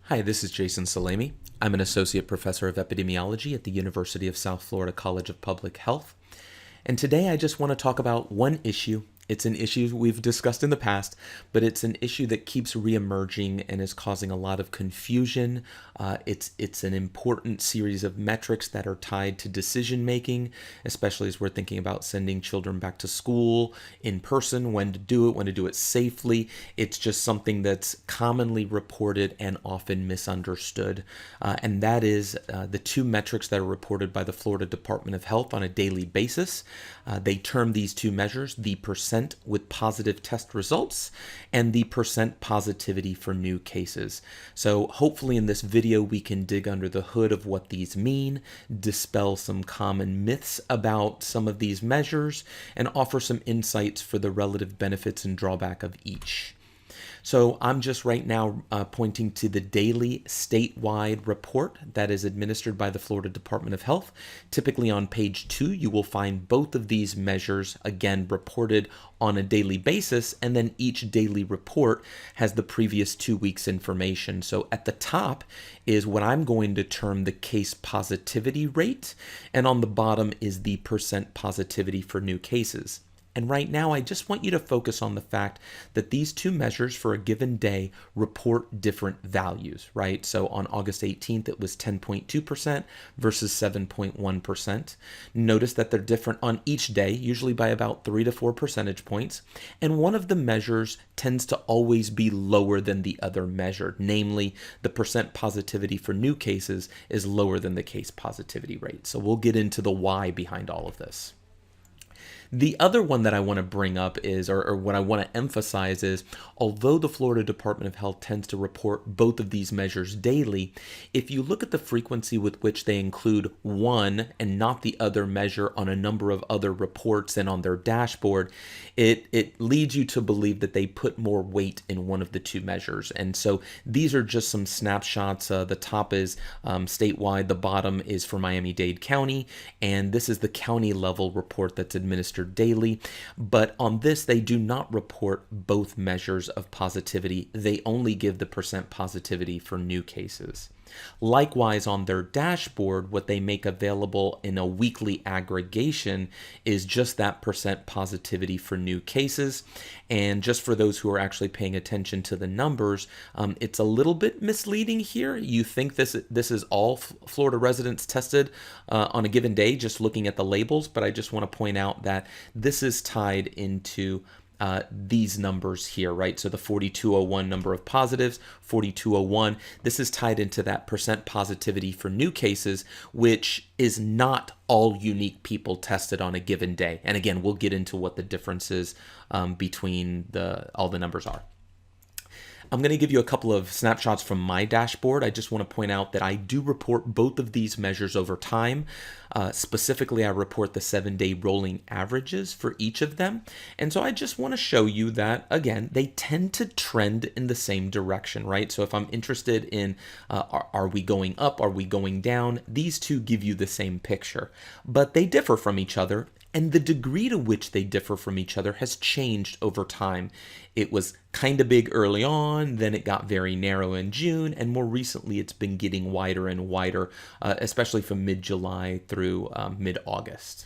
Hi, this is Jason Salemi. I'm an associate professor of epidemiology at the University of South Florida College of Public Health. And today I just want to talk about one issue. It's an issue we've discussed in the past, but it's an issue that keeps reemerging and is causing a lot of confusion. It's an important series of metrics that are tied to decision making, especially as we're thinking about sending children back to school in person, when to do it safely. It's just something that's commonly reported and often misunderstood. And that is the two metrics that are reported by the Florida Department of Health on a daily basis. They term these two measures the percent with positive test results and the percent positivity for new cases. So hopefully in this video we can dig under the hood of what these mean, dispel some common myths about some of these measures, and offer some insights for the relative benefits and drawback of each. So I'm just right now pointing to the daily statewide report that is administered by the Florida Department of Health. Typically on page 2, you will find both of these measures, again, reported on a daily basis, and then each daily report has the previous 2 weeks' information. So at the top is what I'm going to term the case positivity rate, and on the bottom is the percent positivity for new cases. And right now, I just want you to focus on the fact that these two measures for a given day report different values, right? So on August 18th, it was 10.2% versus 7.1%. Notice that they're different on each day, usually by about 3 to 4 percentage points. And one of the measures tends to always be lower than the other measure, namely the percent positivity for new cases is lower than the case positivity rate. So we'll get into the why behind all of this. The other one that I want to bring up is, or what I want to emphasize is, although the Florida Department of Health tends to report both of these measures daily, if you look at the frequency with which they include one and not the other measure on a number of other reports and on their dashboard, it leads you to believe that they put more weight in one of the two measures. And so these are just some snapshots. The top is statewide, the bottom is for Miami-Dade County, and this is the county level report that's administered daily. But on this, they do not report both measures of positivity. They only give the percent positivity for new cases. Likewise, on their dashboard, what they make available in a weekly aggregation is just that percent positivity for new cases. And just for those who are actually paying attention to the numbers, it's a little bit misleading here. You think this is all Florida residents tested on a given day, just looking at the labels, but I just want to point out that this is tied into these numbers here, right? So the 4,201 number of positives, 4,201, this is tied into that percent positivity for new cases, which is not all unique people tested on a given day. And again, we'll get into what the differences between all the numbers are. I'm going to give you a couple of snapshots from my dashboard. I just want to point out that I do report both of these measures over time. Specifically, I report the 7-day rolling averages for each of them. And so I just want to show you that, again, they tend to trend in the same direction, right? So if I'm interested in are we going up, are we going down, these two give you the same picture. But they differ from each other. And the degree to which they differ from each other has changed over time. It was kind of big early on, then it got very narrow in June, and more recently it's been getting wider and wider, especially from mid-July through mid-August.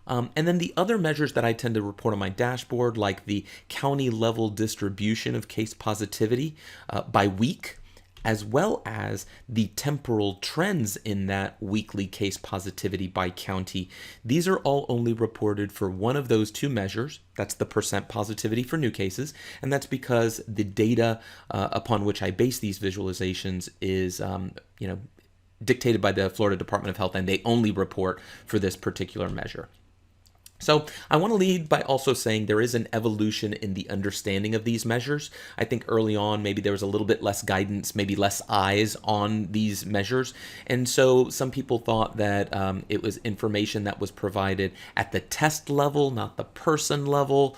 And then the other measures that I tend to report on my dashboard, like the county level distribution of case positivity by week, as well as the temporal trends in that weekly case positivity by county. These are all only reported for one of those two measures. That's the percent positivity for new cases. And that's because the data upon which I base these visualizations is, dictated by the Florida Department of Health, and they only report for this particular measure. So I want to lead by also saying there is an evolution in the understanding of these measures. I think early on, maybe there was a little bit less guidance, maybe less eyes on these measures. And so some people thought that it was information that was provided at the test level, not the person level.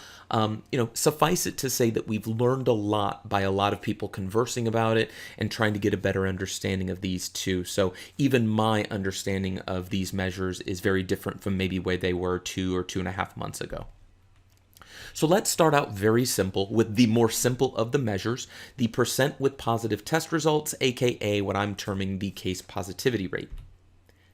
Suffice it to say that we've learned a lot by a lot of people conversing about it and trying to get a better understanding of these two. So even my understanding of these measures is very different from maybe where they were 2 or 2.5 months ago. So let's start out very simple with the more simple of the measures, the percent with positive test results, aka what I'm terming the case positivity rate.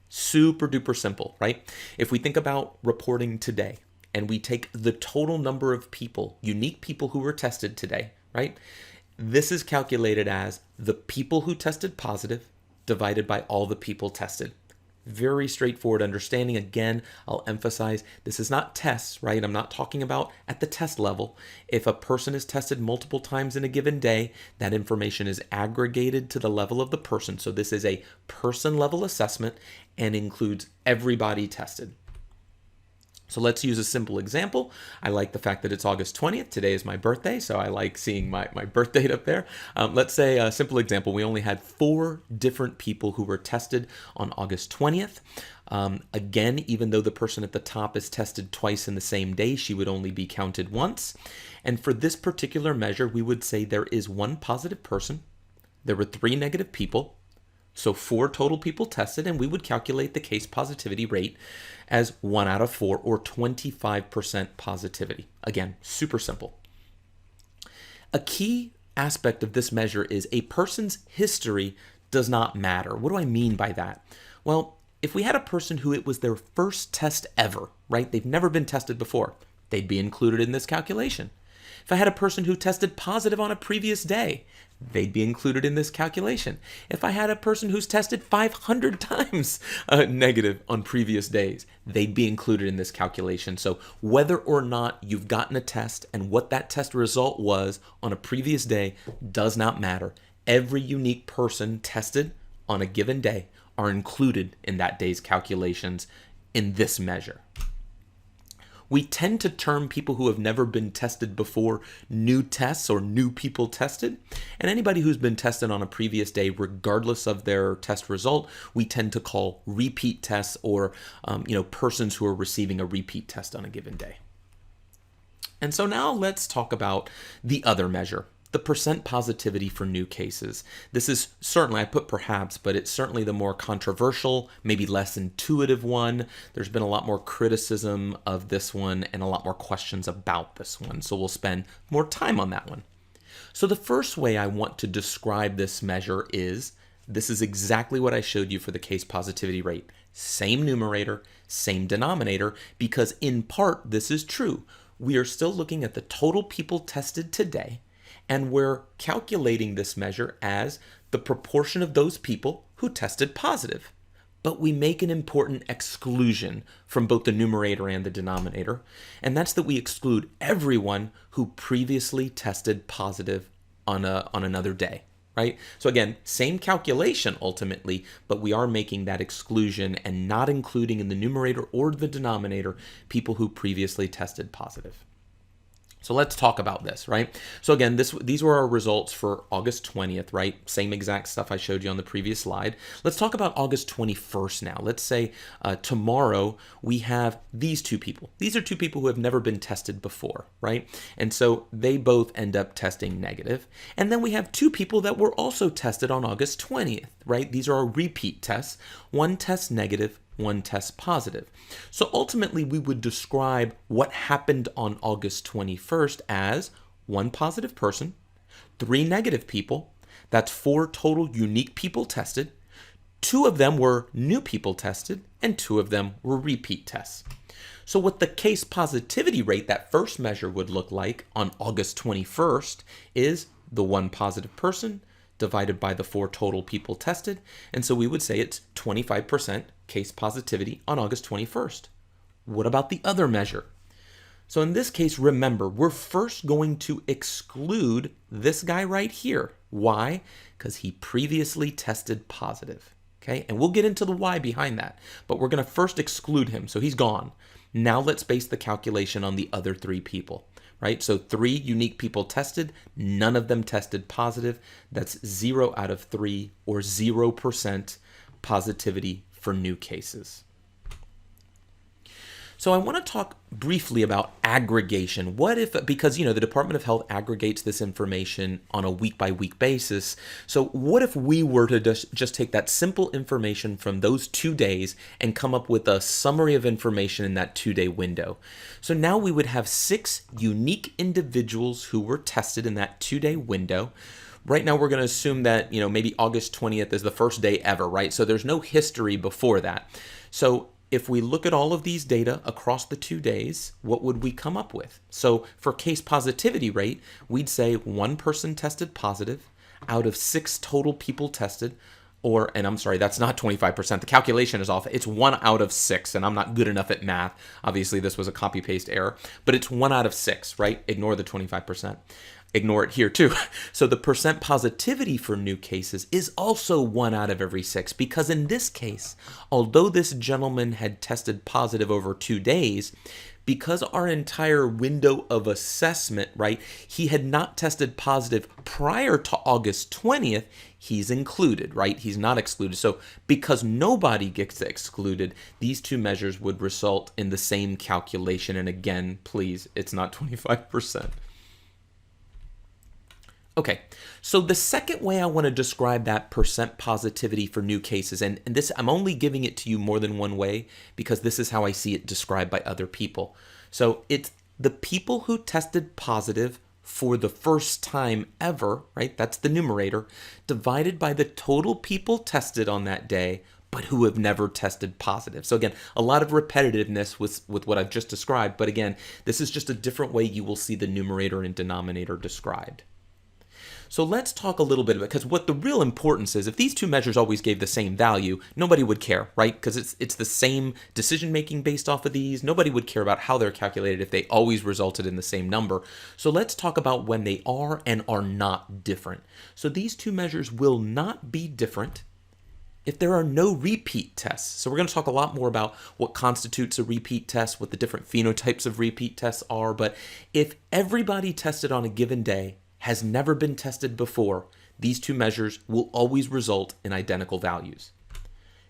Super duper simple, right? If we think about reporting today and we take the total number of people, unique people who were tested today, right? This is calculated as the people who tested positive divided by all the people tested. Very straightforward understanding. Again, I'll emphasize this is not tests, right? I'm not talking about at the test level. If a person is tested multiple times in a given day, that information is aggregated to the level of the person. So this is a person level assessment and includes everybody tested. So let's use a simple example. I like the fact that it's August 20th. Today is my birthday, so I like seeing my birth date up there. Let's say a simple example. We only had 4 different people who were tested on August 20th. Again, even though the person at the top is tested twice in the same day, she would only be counted once. And for this particular measure, we would say there is 1 positive person. There were 3 negative people. So 4 total people tested, and we would calculate the case positivity rate as 1 out of 4, or 25% positivity. Again, super simple. A key aspect of this measure is a person's history does not matter. What do I mean by that? Well, if we had a person who it was their first test ever, right? They've never been tested before, they'd be included in this calculation. If I had a person who tested positive on a previous day, they'd be included in this calculation. If I had a person who's tested 500 times negative on previous days, they'd be included in this calculation. So whether or not you've gotten a test and what that test result was on a previous day does not matter. Every unique person tested on a given day are included in that day's calculations in this measure. We tend to term people who have never been tested before new tests or new people tested. And anybody who's been tested on a previous day, regardless of their test result, we tend to call repeat tests, or persons who are receiving a repeat test on a given day. And so now let's talk about the other measure, the percent positivity for new cases. This is certainly, I put perhaps, but it's certainly the more controversial, maybe less intuitive one. There's been a lot more criticism of this one and a lot more questions about this one. So we'll spend more time on that one. So the first way I want to describe this measure is, this is exactly what I showed you for the case positivity rate. Same numerator, same denominator, because in part this is true. We are still looking at the total people tested today, and we're calculating this measure as the proportion of those people who tested positive. But we make an important exclusion from both the numerator and the denominator, and that's that we exclude everyone who previously tested positive on another day, right? So again, same calculation ultimately, but we are making that exclusion and not including in the numerator or the denominator people who previously tested positive. So let's talk about this, right? So again, these were our results for August 20th, right? Same exact stuff I showed you on the previous slide. Let's talk about August 21st now. Let's say tomorrow we have these 2 people. These are 2 people who have never been tested before, right? And so they both end up testing negative. And then we have 2 people that were also tested on August 20th, right? These are our repeat tests. 1 test negative, 1 test positive. So ultimately, we would describe what happened on August 21st as 1 positive person, 3 negative people. That's 4 total unique people tested. 2 of them were new people tested, and 2 of them were repeat tests. So what the case positivity rate, that first measure, would look like on August 21st is the 1 positive person divided by the 4 total people tested. And so we would say it's 25% case positivity on August 21st. What about the other measure? So in this case, remember, we're first going to exclude this guy right here. Why? Because he previously tested positive. Okay, and we'll get into the why behind that, but we're going to first exclude him. So he's gone. Now let's base the calculation on the other 3 people. Right? So 3 unique people tested, none of them tested positive. That's 0 out of 3, or 0% positivity for new cases. So I want to talk briefly about aggregation. What if, because the Department of Health aggregates this information on a week-by-week basis. So what if we were to just take that simple information from those 2 days and come up with a summary of information in that 2-day window? So now we would have 6 unique individuals who were tested in that 2-day window. Right now we're going to assume that, maybe August 20th is the first day ever, right? So there's no history before that. So if we look at all of these data across the 2 days, what would we come up with? So for case positivity rate, we'd say 1 person tested positive out of 6 total people tested, and I'm sorry, that's not 25%. The calculation is off. It's 1 out of 6, and I'm not good enough at math. Obviously, this was a copy-paste error, but it's 1 out of 6, right? Ignore the 25%. Ignore it here too. So the percent positivity for new cases is also 1 out of every 6, because in this case, although this gentleman had tested positive over 2 days, because our entire window of assessment, right, he had not tested positive prior to August 20th, he's included, right? He's not excluded. So because nobody gets excluded, these 2 measures would result in the same calculation. And again, please, it's not 25%. Okay, so the second way I want to describe that percent positivity for new cases, and this, I'm only giving it to you more than one way because this is how I see it described by other people. So it's the people who tested positive for the first time ever, right? That's the numerator, divided by the total people tested on that day, but who have never tested positive. So again, a lot of repetitiveness with what I've just described, but again, this is just a different way you will see the numerator and denominator described. So let's talk a little bit about, because what the real importance is, if these 2 measures always gave the same value, nobody would care, right? Because it's the same decision making based off of these. Nobody would care about how they're calculated if they always resulted in the same number. So let's talk about when they are and are not different. So these 2 measures will not be different if there are no repeat tests. So we're going to talk a lot more about what constitutes a repeat test, what the different phenotypes of repeat tests are. But if everybody tested on a given day has never been tested before, these 2 measures will always result in identical values.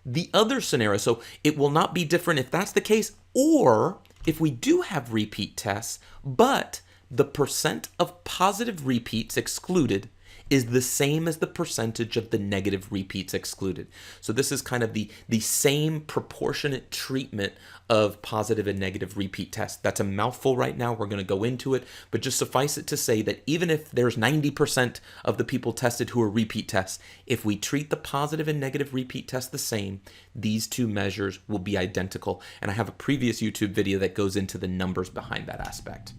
The other scenario, so it will not be different if that's the case, or if we do have repeat tests, but the percent of positive repeats excluded is the same as the percentage of the negative repeats excluded. So this is kind of the same proportionate treatment of positive and negative repeat tests. That's a mouthful right now. We're going to go into it, but just suffice it to say that even if there's 90% of the people tested who are repeat tests, if we treat the positive and negative repeat tests the same, these 2 measures will be identical. And I have a previous YouTube video that goes into the numbers behind that aspect.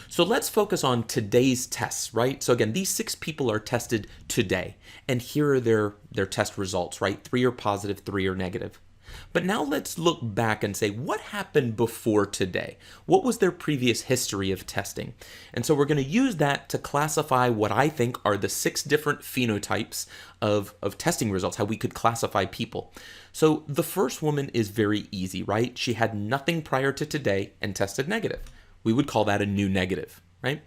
So let's focus on today's tests, right? So again, these 6 people are tested today, and here are their test results, right? 3 are positive, 3 are negative. But now let's look back and say, what happened before today? What was their previous history of testing? And so we're going to use that to classify what I think are the 6 different phenotypes of testing results, how we could classify people. So the first woman is very easy, right? She had nothing prior to today and tested negative. We would call that a new negative, right?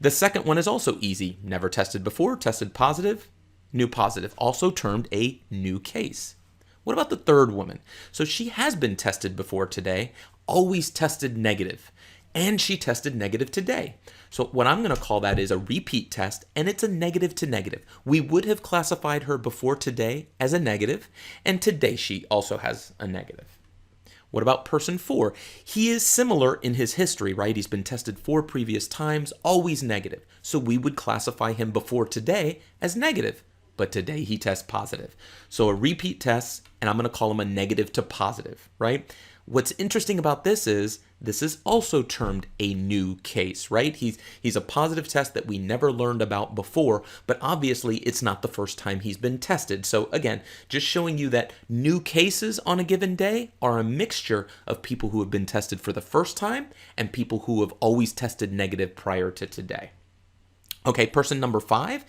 The second one is also easy. Never tested before, tested positive, new positive, also termed a new case. What about the third woman? So she has been tested before today, always tested negative, and she tested negative today. So what I'm going to call that is a repeat test, and it's a negative to negative. We would have classified her before today as a negative, and today she also has a negative. What about person 4? He is similar in his history, right? He's been tested 4 previous times, always negative. So we would classify him before today as negative, but today he tests positive. So a repeat test, and I'm going to call him a negative to positive, right? What's interesting about this is also termed a new case, right? He's a positive test that we never learned about before, but obviously it's not the first time he's been tested. So again, just showing you that new cases on a given day are a mixture of people who have been tested for the first time and people who have always tested negative prior to today. Okay, person number 5,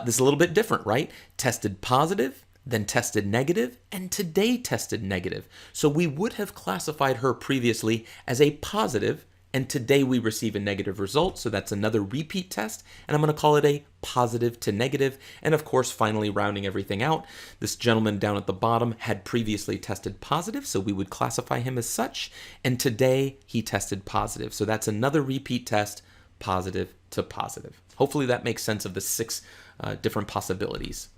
this is a little bit different, right? Tested positive, then tested negative, and today tested negative. So we would have classified her previously as a positive And today we receive a negative result, so that's another repeat test, and I'm going to call it a positive to negative. And of course, finally rounding everything out, this gentleman down at the bottom had previously tested positive, so we would classify him as such, and today he tested positive. So that's another repeat test, positive to positive. Hopefully that makes sense of the 6 different possibilities.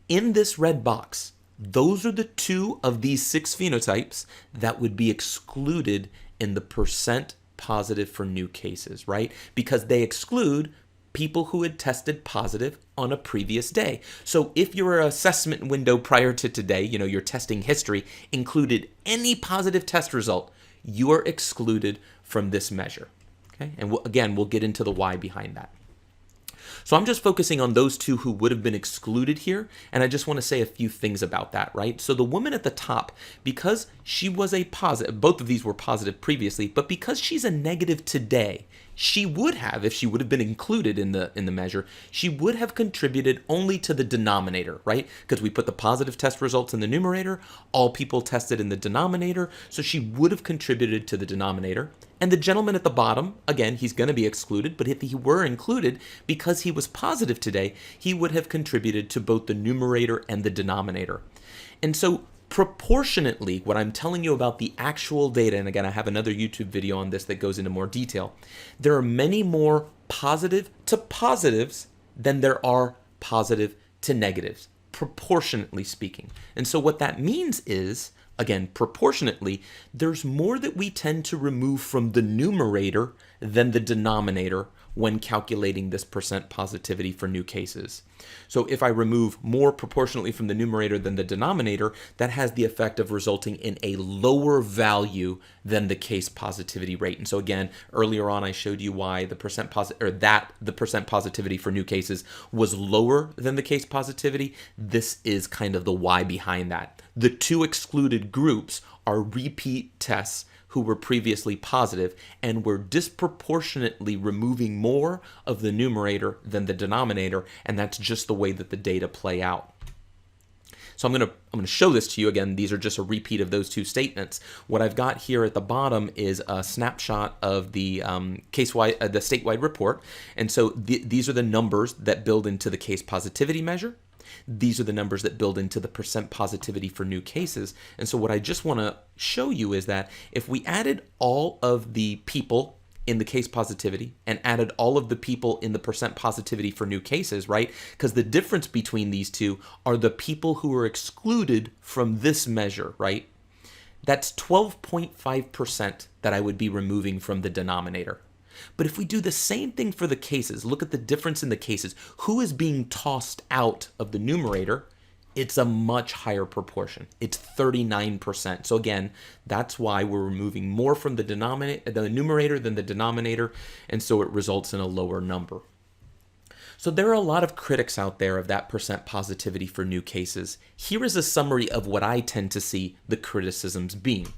In this red box, those are the 2 of these 6 phenotypes that would be excluded in the percent positive for new cases, right? Because they exclude people who had tested positive on a previous day. So if your assessment window prior to today, your testing history included any positive test result, you are excluded from this measure. Okay? And we'll get into the why behind that. So I'm just focusing on those 2 who would have been excluded here, and I just want to say a few things about that, right? So the woman at the top, because she was a positive, both of these were positive previously, but because she's a negative today, she would have, if she would have been included in the measure, she would have contributed only to the denominator, right? Because we put the positive test results in the numerator, all people tested in the denominator, so she would have contributed to the denominator. And the gentleman at the bottom, again, he's going to be excluded, but if he were included, because he was positive today, he would have contributed to both the numerator and the denominator. And so proportionately, what I'm telling you about the actual data, and again, I have another YouTube video on this that goes into more detail, there are many more positive to positives than there are positive to negatives, proportionately speaking. And so what that means is, again, proportionately, there's more that we tend to remove from the numerator than the denominator when calculating this percent positivity for new cases. So if I remove more proportionately from the numerator than the denominator, that has the effect of resulting in a lower value than the case positivity rate. And so again, earlier on I showed you why the percent positivity for new cases was lower than the case positivity. This is kind of the why behind that. The 2 excluded groups are repeat tests who were previously positive, and we're disproportionately removing more of the numerator than the denominator, and that's just the way that the data play out. So I'm going to show this to you again. These are just a repeat of those 2 statements. What I've got here at the bottom is a snapshot of the the statewide report, and so these are the numbers that build into the case positivity measure. These are the numbers that build into the percent positivity for new cases. And so what I just want to show you is that if we added all of the people in the case positivity and added all of the people in the percent positivity for new cases, right? Because the difference between these 2 are the people who are excluded from this measure, right? That's 12.5% that I would be removing from the denominator. But if we do the same thing for the cases, look at the difference in the cases. Who is being tossed out of the numerator? It's a much higher proportion. It's 39%. So again, that's why we're removing more from the numerator than the denominator, and so it results in a lower number. So there are a lot of critics out there of that percent positivity for new cases. Here is a summary of what I tend to see the criticisms being.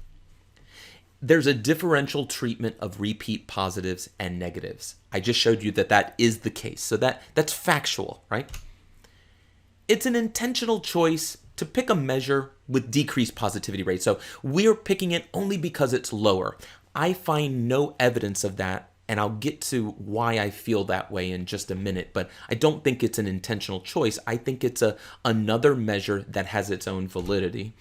There's a differential treatment of repeat positives and negatives. I just showed you that that is the case. So that's factual, right? It's an intentional choice to pick a measure with decreased positivity rate. So we're picking it only because it's lower. I find no evidence of that, and I'll get to why I feel that way in just a minute, but I don't think it's an intentional choice. I think it's another measure that has its own validity.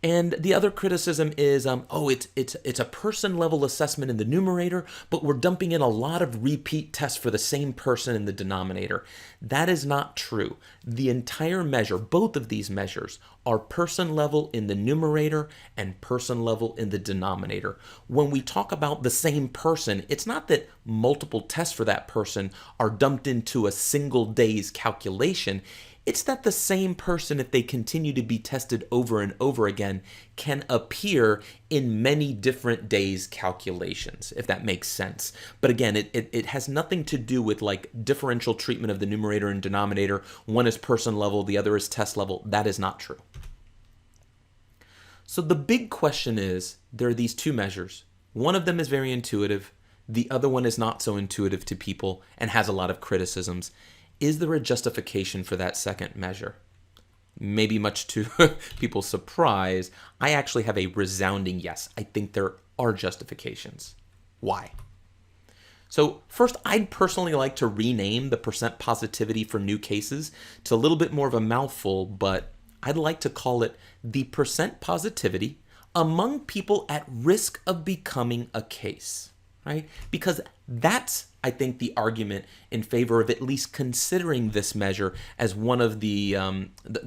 And the other criticism is, it's a person-level assessment in the numerator, but we're dumping in a lot of repeat tests for the same person in the denominator. That is not true. The entire measure, both of these measures, are person-level in the numerator and person-level in the denominator. When we talk about the same person, it's not that multiple tests for that person are dumped into a single day's calculation. It's that the same person, if they continue to be tested over and over again, can appear in many different days' calculations, if that makes sense. But again, it has nothing to do with like differential treatment of the numerator and denominator. One is person level, the other is test level. That is not true. So the big question is, there are these 2 measures. One of them is very intuitive. The other one is not so intuitive to people and has a lot of criticisms. Is there a justification for that second measure? Maybe much to people's surprise, I actually have a resounding yes. I think there are justifications. Why? So first, I'd personally like to rename the percent positivity for new cases to a little bit more of a mouthful, but I'd like to call it the percent positivity among people at risk of becoming a case, right? Because that's, I think, the argument in favor of at least considering this measure as one of the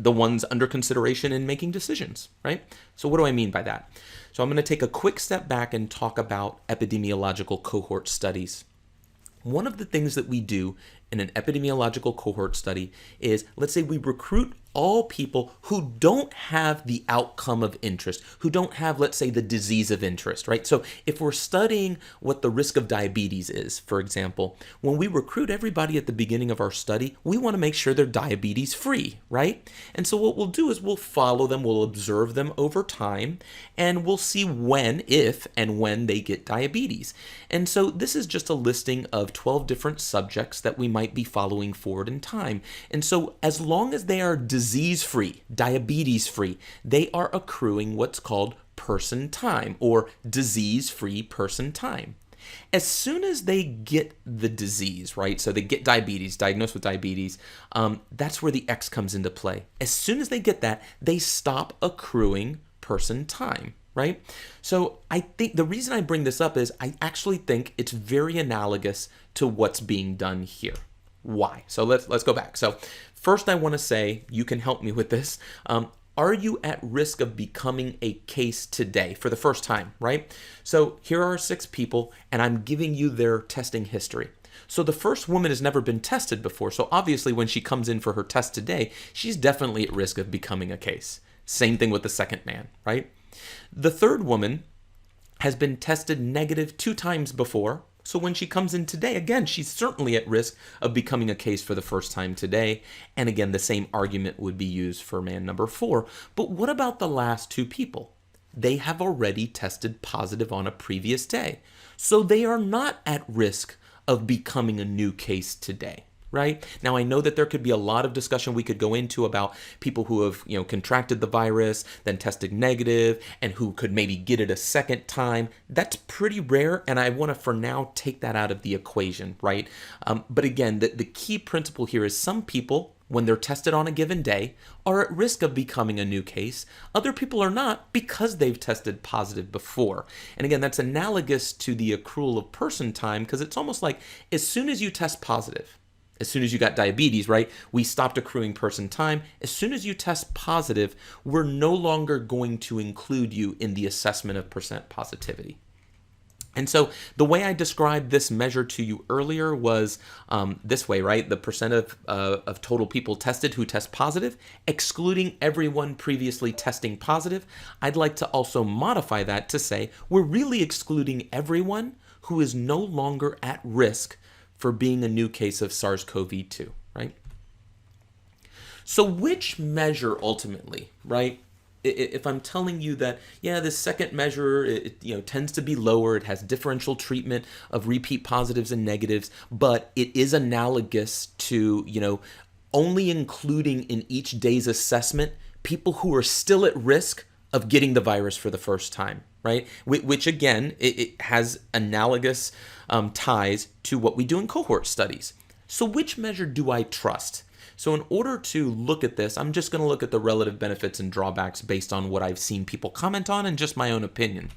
ones under consideration in making decisions, right? So what do I mean by that? So I'm going to take a quick step back and talk about epidemiological cohort studies. One of the things that we do in an epidemiological cohort study is, let's say we recruit all people who don't have the outcome of interest, who don't have, let's say, the disease of interest, right? So if we're studying what the risk of diabetes is, for example, when we recruit everybody at the beginning of our study, we want to make sure they're diabetes free, right? And so what we'll do is we'll follow them, we'll observe them over time, and we'll see when, if, and when they get diabetes. And so this is just a listing of 12 different subjects that we might be following forward in time. And so as long as they are disease-free, diabetes-free, they are accruing what's called person time, or disease-free person time. As soon as they get the disease, right, so they get diabetes, diagnosed with diabetes, that's where the X comes into play. As soon as they get that, they stop accruing person time, right? So I think the reason I bring this up is I actually think it's very analogous to what's being done here. Why? So let's go back. So first I want to say, you can help me with this. Are you at risk of becoming a case today for the first time, right? So here are 6 people, and I'm giving you their testing history. So the first woman has never been tested before, so obviously when she comes in for her test today, she's definitely at risk of becoming a case. Same thing with the second man, right? The third woman has been tested negative 2 times before, so when she comes in today, again, she's certainly at risk of becoming a case for the first time today. And again, the same argument would be used for man number 4. But what about the last 2 people? They have already tested positive on a previous day. So they are not at risk of becoming a new case today. Right? Now, I know that there could be a lot of discussion we could go into about people who have, contracted the virus, then tested negative, and who could maybe get it a second time. That's pretty rare, and I want to, for now, take that out of the equation, right? But again, the key principle here is some people, when they're tested on a given day, are at risk of becoming a new case. Other people are not because they've tested positive before. And again, that's analogous to the accrual of person time, because it's almost like as soon as you test positive, as soon as you got diabetes, right, we stopped accruing person time. As soon as you test positive, we're no longer going to include you in the assessment of percent positivity. And so the way I described this measure to you earlier was this way, right? The percent of total people tested who test positive, excluding everyone previously testing positive. I'd like to also modify that to say we're really excluding everyone who is no longer at risk for being a new case of SARS-CoV-2, right? So which measure ultimately, right? If I'm telling you that, yeah, this second measure, it tends to be lower, it has differential treatment of repeat positives and negatives, but it is analogous to, only including in each day's assessment people who are still at risk of getting the virus for the first time, right? Which again, it has analogous ties to what we do in cohort studies. So which measure do I trust? So in order to look at this, I'm just going to look at the relative benefits and drawbacks based on what I've seen people comment on and just my own opinion.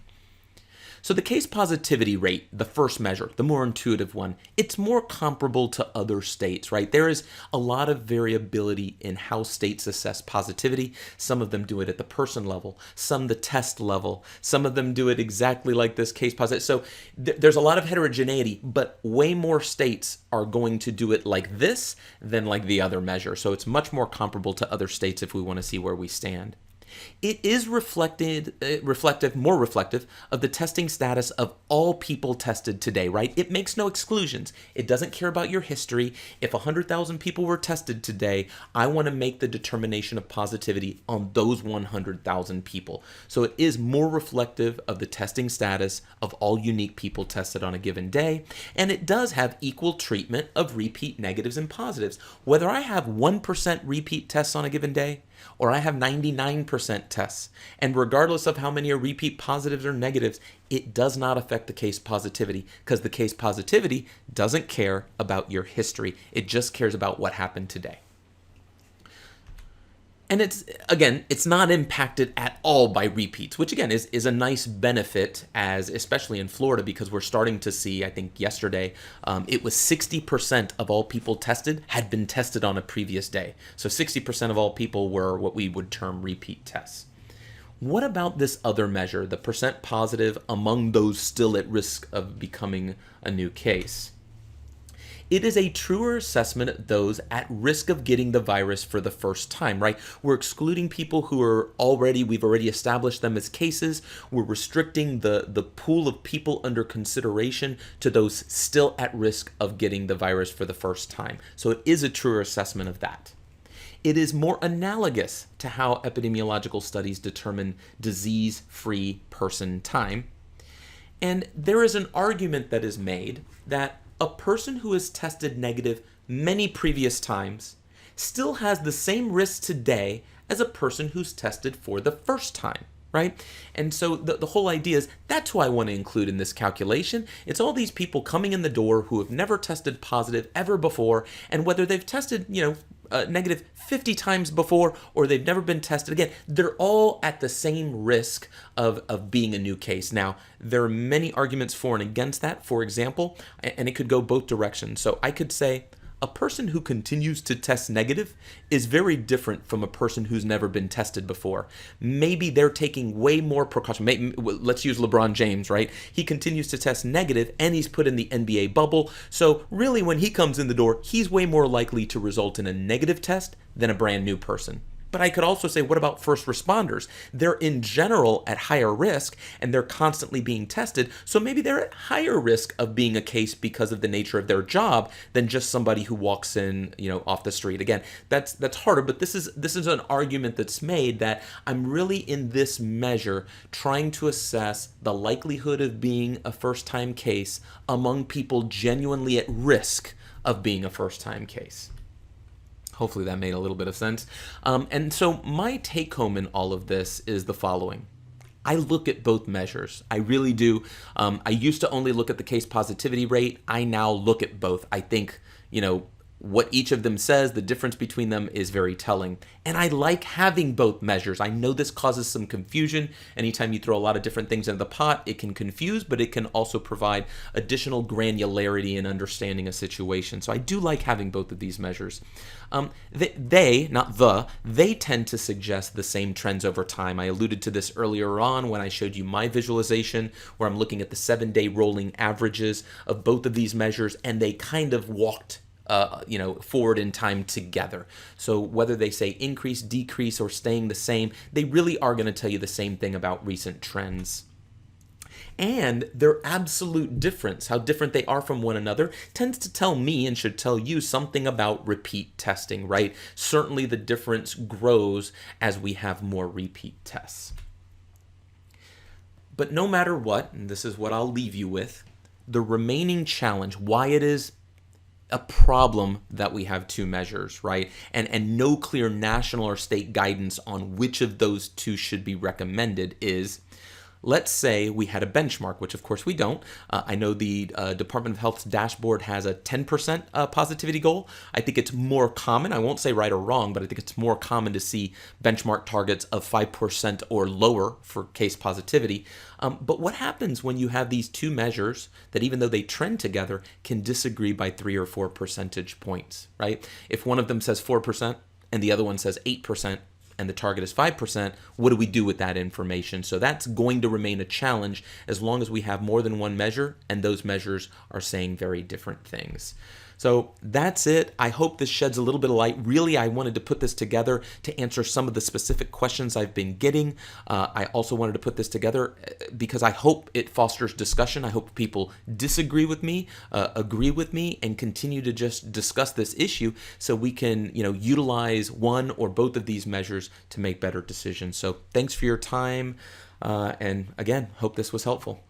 So the case positivity rate, the first measure, the more intuitive one, it's more comparable to other states, right? There is a lot of variability in how states assess positivity. Some of them do it at the person level, some the test level, some of them do it exactly like this case positive. So there's a lot of heterogeneity, but way more states are going to do it like this than like the other measure. So it's much more comparable to other states if we want to see where we stand. It is more reflective of the testing status of all people tested today, right? It makes no exclusions. It doesn't care about your history. If 100,000 people were tested today, I want to make the determination of positivity on those 100,000 people. So it is more reflective of the testing status of all unique people tested on a given day, and it does have equal treatment of repeat negatives and positives. Whether I have 1% repeat tests on a given day, Or I have 99% tests. And regardless of how many are repeat positives or negatives, it does not affect the case positivity because the case positivity doesn't care about your history. It just cares about what happened today. And it's not impacted at all by repeats, which again is a nice benefit, as especially in Florida, because we're starting to see, I think yesterday, it was 60% of all people tested had been tested on a previous day. So 60% of all people were what we would term repeat tests. What about this other measure, the percent positive among those still at risk of becoming a new case? It is a truer assessment of those at risk of getting the virus for the first time, right? We're excluding people who are we've already established them as cases. We're restricting the pool of people under consideration to those still at risk of getting the virus for the first time. So it is a truer assessment of that. It is more analogous to how epidemiological studies determine disease-free person time. And there is an argument that is made that a person who has tested negative many previous times still has the same risk today as a person who's tested for the first time, right? And so the whole idea is that's who I want to include in this calculation. It's all these people coming in the door who have never tested positive ever before, and whether they've tested, negative 50 times before or they've never been tested again, they're all at the same risk of being a new case. Now, there are many arguments for and against that. For example, and it could go both directions. So I could say a person who continues to test negative is very different from a person who's never been tested before. Maybe they're taking way more precaution. Let's use LeBron James, right? He continues to test negative and he's put in the NBA bubble. So really, when he comes in the door, he's way more likely to result in a negative test than a brand new person. But I could also say, what about first responders? They're in general at higher risk and they're constantly being tested. So maybe they're at higher risk of being a case because of the nature of their job than just somebody who walks in, off the street. Again, that's harder, but this is an argument that's made that I'm really in this measure trying to assess the likelihood of being a first-time case among people genuinely at risk of being a first-time case. Hopefully that made a little bit of sense. And so my take home in all of this is the following. I look at both measures. I really do. I used to only look at the case positivity rate. I now look at both. I think, what each of them says, the difference between them is very telling. And I like having both measures. I know this causes some confusion. Anytime you throw a lot of different things into the pot, it can confuse, but it can also provide additional granularity in understanding a situation. So I do like having both of these measures. They tend to suggest the same trends over time. I alluded to this earlier on when I showed you my visualization, where I'm looking at the 7-day rolling averages of both of these measures, and they kind of walked forward in time together. So whether they say increase, decrease, or staying the same, they really are going to tell you the same thing about recent trends. And their absolute difference, how different they are from one another, tends to tell me and should tell you something about repeat testing, right? Certainly the difference grows as we have more repeat tests. But no matter what, and this is what I'll leave you with, the remaining challenge, why it is a problem that we have two measures, right? And no clear national or state guidance on which of those two should be recommended is, let's say we had a benchmark, which of course we don't. I know the Department of Health's dashboard has a 10% positivity goal. I think it's more common, I won't say right or wrong, but I think it's more common to see benchmark targets of 5% or lower for case positivity. But what happens when you have these two measures that, even though they trend together, can disagree by 3 or 4 percentage points, right? If one of them says 4% and the other one says 8%, and the target is 5%, what do we do with that information? So that's going to remain a challenge as long as we have more than one measure and those measures are saying very different things. So that's it. I hope this sheds a little bit of light. Really, I wanted to put this together to answer some of the specific questions I've been getting. I also wanted to put this together because I hope it fosters discussion. I hope people disagree with me, agree with me, and continue to just discuss this issue so we can, utilize one or both of these measures to make better decisions. So thanks for your time. And again, hope this was helpful.